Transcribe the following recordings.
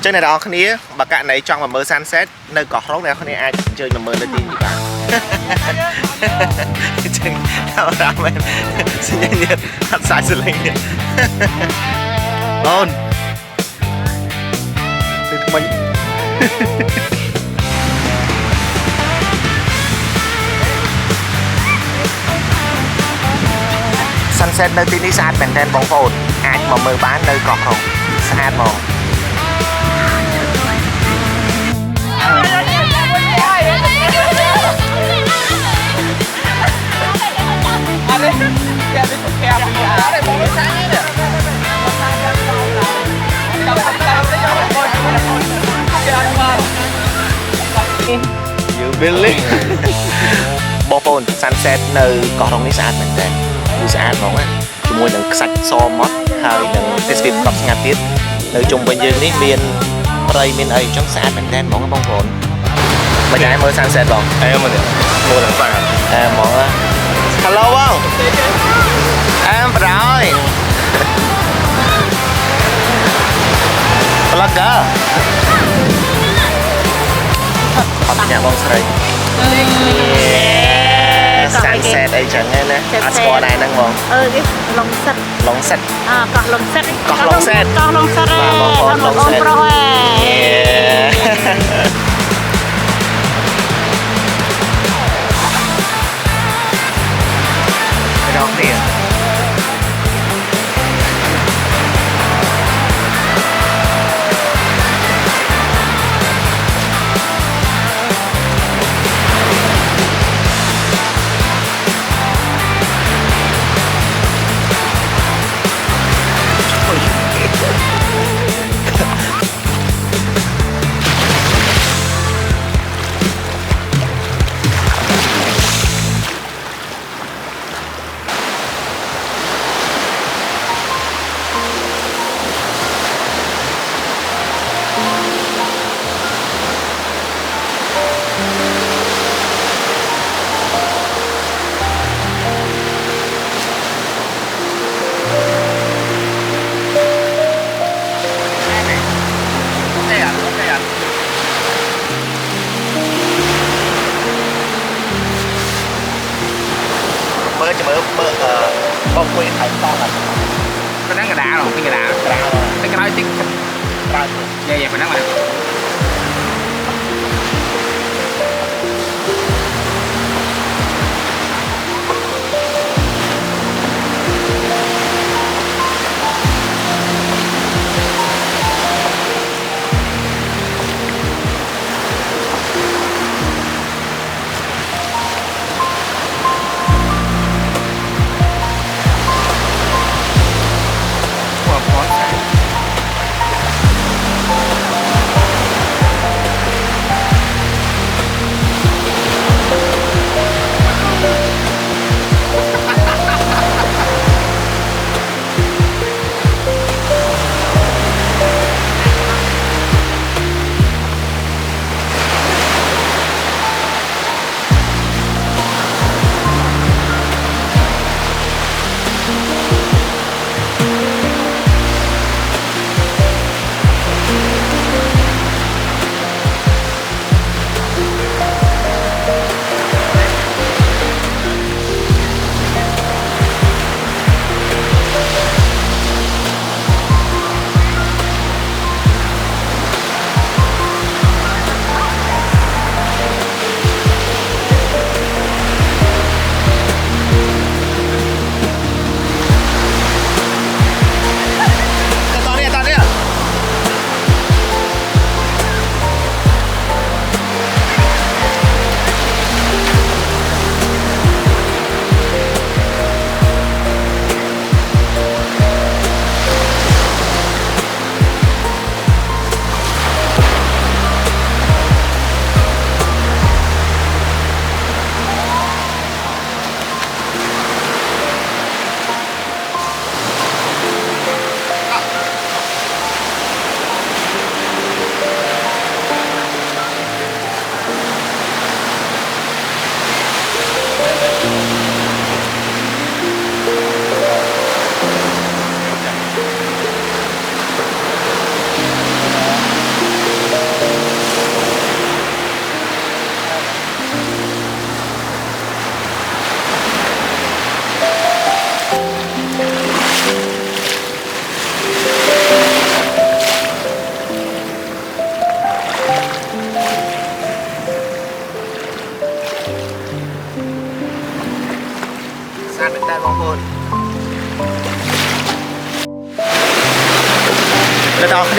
Chứ này đó khía bà cạn này trong mà mơ sunset nơi cỏ rốt này khía ai chơi mà mơ nơi tin gì bà. Chừng nào ra men xin nhanh nhiệt hạt sai sự linh nhiệt. Ôn. Từ mình. Sunset nơi tin đi sát bèn tên bóng phồn ai mà mơ bán nơi cỏ rốt sát màu. You believe បងប្អូន sunset នៅកោះរ៉ុងនេះស្អាតមែនតើគឺស្អាតហ្មងណាជាមួយនឹងខ្សាច់សម៉ត់ហើយនឹងទេសភាពកប់ស្ងាត់ទៀតនៅជុំវិញយើងនេះមានព្រៃមានអីអញ្ចឹងស្អាតមែនតើហ្មងបងប្អូនមិនដែរមើល sunset បងអេមើលមើលឡើងបាក់អេហ្មង Hello បងអែមប្រហើយប្លុកហ្គើអត់ញ៉ាំបងស្រី sunset អីចឹងណាអត់ស្គាល់ដែរហ្នឹងបងគេឡុងសិតឡុងសិតកោះឡុងសិតកោះឡុងសិតកោះឡុងសិតបងប្អូនឡុងសិតប្រុសហេរកទៀតបងគួយថៃតោះប៉ុណ្ណឹងកដាលហ៎ពីកដាលតែក្រោយតិចក្រោយយាយប៉ុណ្ណឹង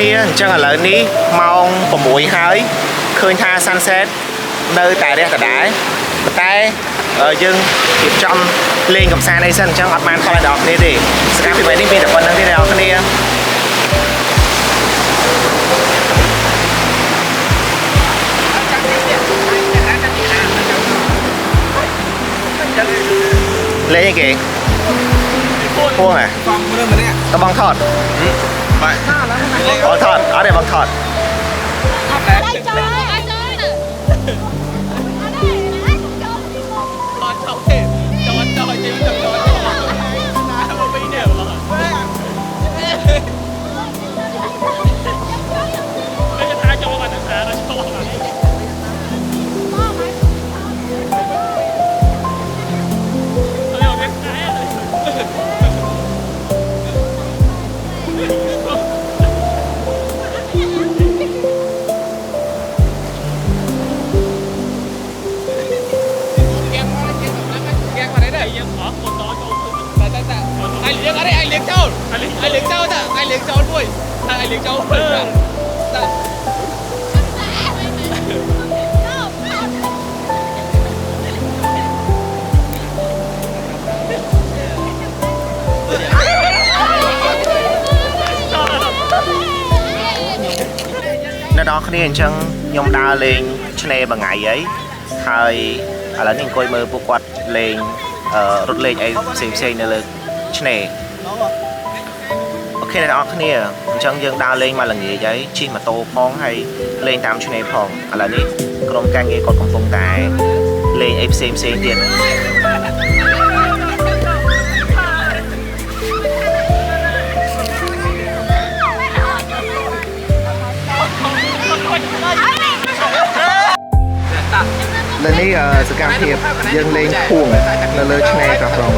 គ្នាអញ្ចឹងឥឡូវនេះម៉ោង6ហើយឃើញថា sunset នៅតែរះដដែលប៉ុន្តែយើងរៀបចំលេងកំសាន្តអីសិនអញ្ចឹងអត់បានថតឲ្យដល់គ្នាទេសកម្មភាពនេះមានតែប៉ុណ្្នឹងទេអ្នកនរគ្នាលេងអីគេពួងហ៎តបងថតបាទអូថតអត់ទេបងថតអ្នកនរគ្នាអញ្ចឹងខ្ញុំដើរលេងឆ្នេរមួយថ្ងៃអីហើយឥឡូវនេះអង្គុយមើលពួកគាត់លេងរត់លេងអីផ្សេងៗនៅលើឆ្នេរអូខេអ្នកនរគ្នាអញ្ចឹងយើងដើរលេងមកល្ងាចហើយជិះម៉ូតូផងហើយលេងតាមឆ្នេរផងឥឡូវនេះក្រុមការងារគាត់កំពុងតែលេងអីផ្សេងៗទៀតលើនេះសកម្មភាពយើងលេងភួងនៅលើឆ្នេរកោះរ៉ុង